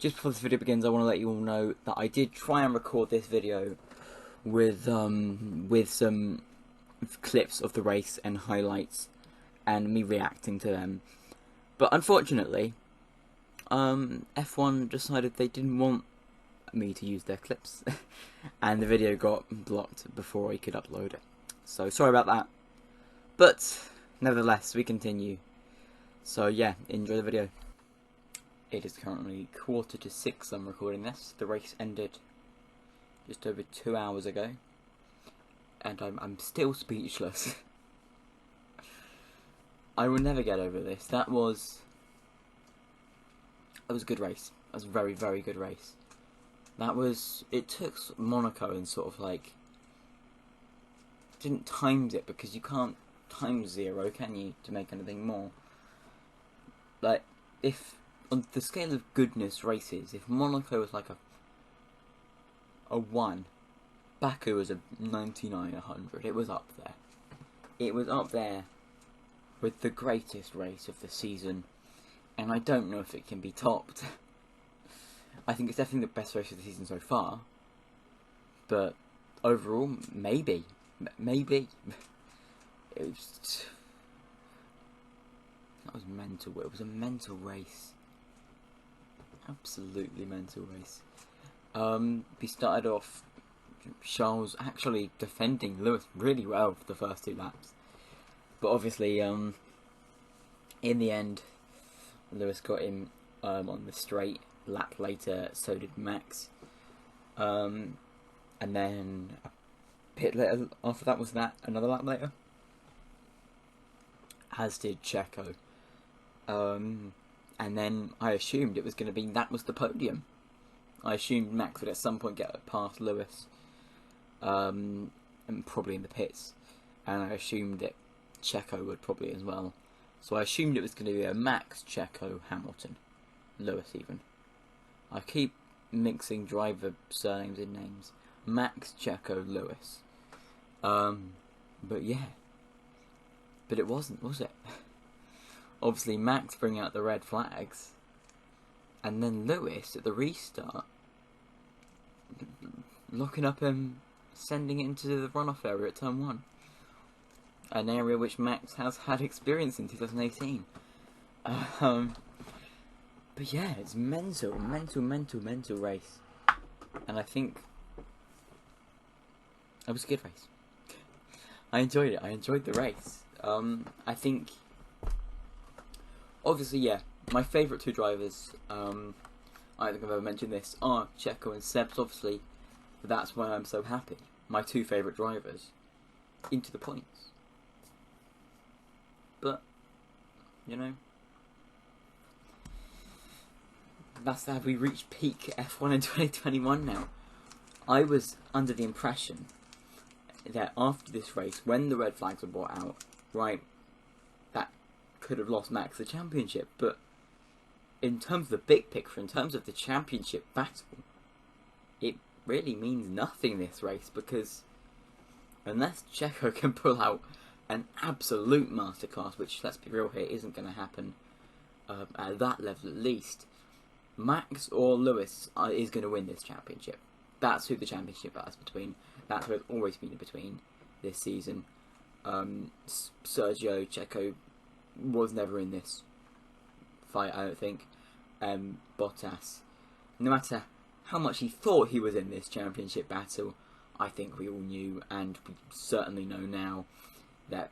Just before this video begins, I want to let you all know that I did try and record this video with some clips of the race and highlights and me reacting to them. But unfortunately, F1 decided they didn't want me to use their clips and the video got blocked before I could upload it. So sorry about that. But nevertheless, we continue. So yeah, enjoy the video. It is currently 5:45. I'm recording this. The race ended just over 2 hours ago, and I'm still speechless. I will never get over this. That was a good race. That was a very, very good race. It took Monaco and sort of like didn't times it, because you can't times 0, can you, to make anything more? Like, if on the scale of goodness races, if Monaco was like a 1, Baku was a 99, 100. It was up there. It was up there with the greatest race of the season, and I don't know if it can be topped. I think it's definitely the best race of the season so far, but overall, maybe. It was... That was mental. It was a mental race. Absolutely mental race. We started off Charles actually defending Lewis really well for the first 2 laps. But obviously, in the end, Lewis got him on the straight. Lap later, so did Max. And then a bit later after that was another lap later, as did Checo. And then I assumed it was going to be that was the podium. I assumed Max would at some point get past Lewis, and probably in the pits. And I assumed that Checo would probably as well. So I assumed it was going to be a Max, Checo, Hamilton, Lewis even. I keep mixing driver surnames in names. Max, Checo, Lewis. But yeah. But it wasn't, was it? Obviously, Max bringing out the red flags, and then Lewis at the restart locking up him, sending it into the runoff area at turn 1, an area which Max has had experience in 2018. But yeah, it's mental race, and I think it was a good race. I enjoyed it. I enjoyed the race. I think. Obviously, yeah, my favourite 2 drivers, I don't think I've ever mentioned this, are Checo and Sebs, obviously. That's why I'm so happy. My 2 favourite drivers into the points. But, you know, have we reached peak F1 in 2021 now? I was under the impression that after this race, when the red flags were brought out, right, could have lost Max the championship, but in terms of the big picture, in terms of the championship battle, it really means nothing this race, because unless Checo can pull out an absolute masterclass, which, let's be real here, isn't going to happen at that level at least, Max or Lewis is going to win this championship. That's who the championship is between. That's who it's always been in between this season. Sergio, Checo was never in this fight, I don't think. Bottas, no matter how much he thought he was in this championship battle, I think we all knew, and we certainly know now, that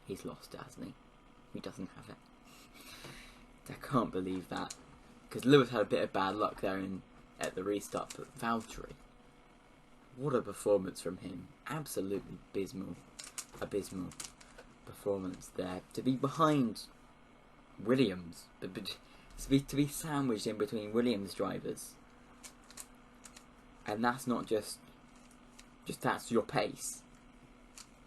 he's lost, hasn't he? He doesn't have it. I can't believe that, because Lewis had a bit of bad luck there at the restart, but Valtteri, what a performance from him. Absolutely abysmal performance there. To be behind Williams, but to be sandwiched in between Williams drivers, and that's not just that's your pace.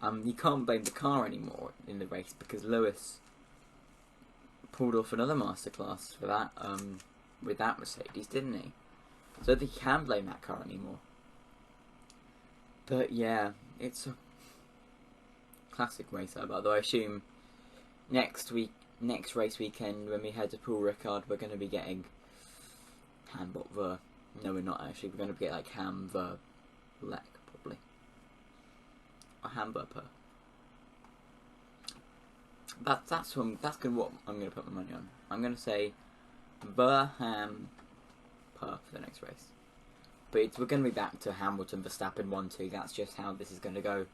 You can't blame the car anymore in the race, because Lewis pulled off another masterclass for that with that Mercedes, didn't he? So I think you can blame that car anymore. But yeah, it's a classic race, although I assume next week next race weekend, when we head to Paul Ricard, we're going to be getting Hambot Ver. No, we're not actually. We're going to get like Ham Ver Lek, probably. Or Hamburger. That's what I'm going to put my money on. I'm going to say Ver Ham Per for the next race. But we're going to be back to Hamilton, Verstappen 1-2. That's just how this is going to go.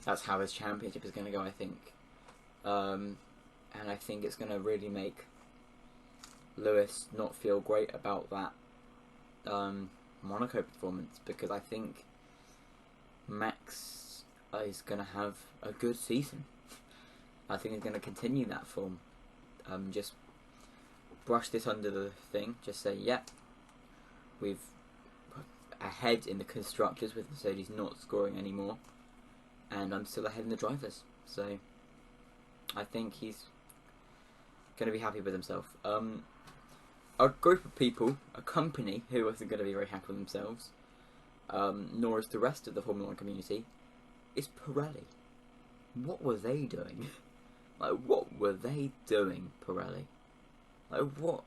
That's how this championship is going to go, I think. And I think it's going to really make Lewis not feel great about that Monaco performance, because I think Max is going to have a good season. I think he's going to continue that form. Just brush this under the thing. Just say, yep, we've ahead in the constructors with Mercedes not scoring anymore, and I'm still ahead in the drivers. So I think he's going to be happy with himself. A group of people, a company who isn't going to be very happy with themselves, nor is the rest of the Formula 1 community, is Pirelli. What were they doing? Like, what were they doing, Pirelli? Like, what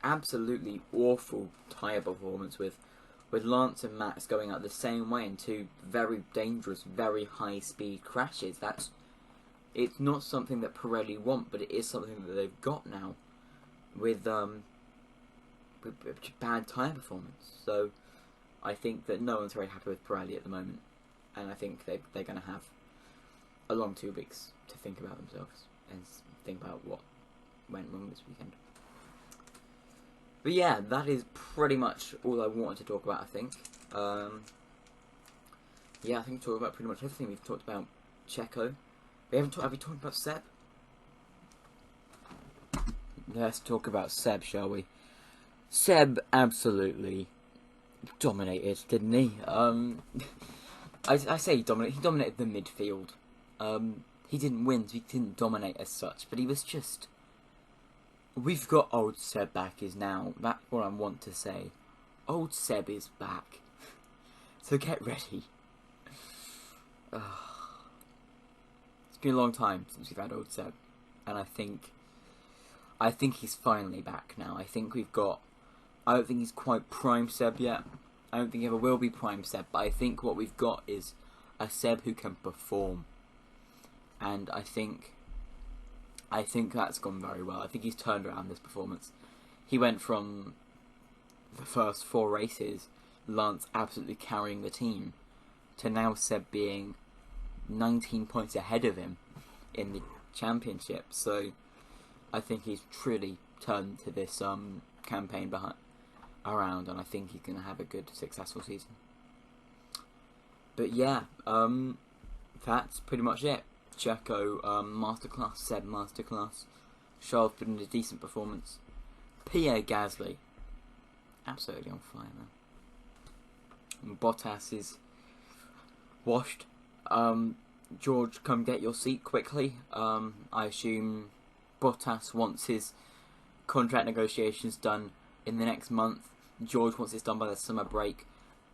absolutely awful tyre performance with Lance and Max going out the same way in two very dangerous, very high-speed crashes. It's not something that Pirelli want, but it is something that they've got now with bad tyre performance. So I think that no one's very happy with Pirelli at the moment, and I think they're going to have a long 2 weeks to think about themselves and think about what went wrong this weekend. But yeah, that is pretty much all I wanted to talk about, I think. Yeah, I think we've talked about pretty much everything. We've talked about Checo. Have we talked about Seb? Let's talk about Seb, shall we? Seb absolutely dominated, didn't he? I say he dominated. He dominated the midfield. He didn't win, so he didn't dominate as such, but he was just... We've got old Seb back is now. That's what I want to say. Old Seb is back. So get ready. It's been a long time since we've had old Seb, and I think he's finally back now. I think we've got... I don't think he's quite prime Seb yet. I don't think he ever will be prime Seb, but I think what we've got is a Seb who can perform. And I think that's gone very well. I think he's turned around this performance. He went from the first 4 races, Lance absolutely carrying the team, to now Seb being 19 points ahead of him in the championship. So I think he's truly turned to this campaign around, and I think he's going to have a good, successful season. But yeah, that's pretty much it. Checo masterclass, Seb masterclass. Charles put in a decent performance. Pierre Gasly absolutely on fire, man. And Bottas is washed. George, come get your seat quickly. I assume Bottas wants his contract negotiations done in the next month. George wants it done by the summer break,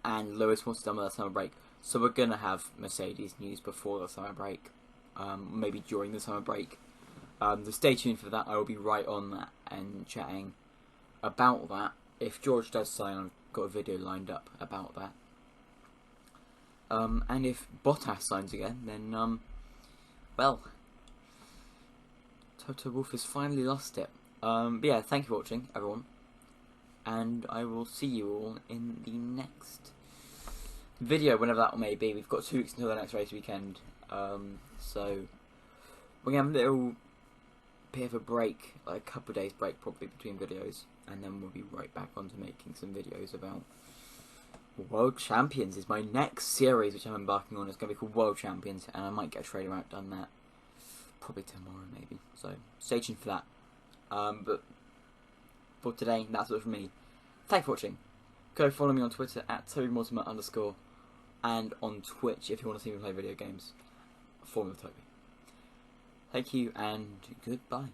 and Lewis wants it done by the summer break. So we're gonna have Mercedes news before the summer break. Maybe during the summer break. So stay tuned for that. I will be right on that and chatting about that. If George does sign, I've got a video lined up about that. And if Bottas signs again, then, well, Toto Wolff has finally lost it. But yeah, thank you for watching, everyone. And I will see you all in the next video, whenever that may be. We've got 2 weeks until the next race weekend. So we're going to have a little bit of a break, like a couple of days break probably between videos, and then we'll be right back onto making some videos about World Champions. Is my next series which I'm embarking on. It's going to be called World Champions, and I might get a trailer out done that probably tomorrow maybe, so stay tuned for that. But for today, that's it from me. Thanks for watching. Go follow me on Twitter at @TobyMortimer_, and on Twitch if you want to see me play video games, FormulaToby. Thank you and goodbye.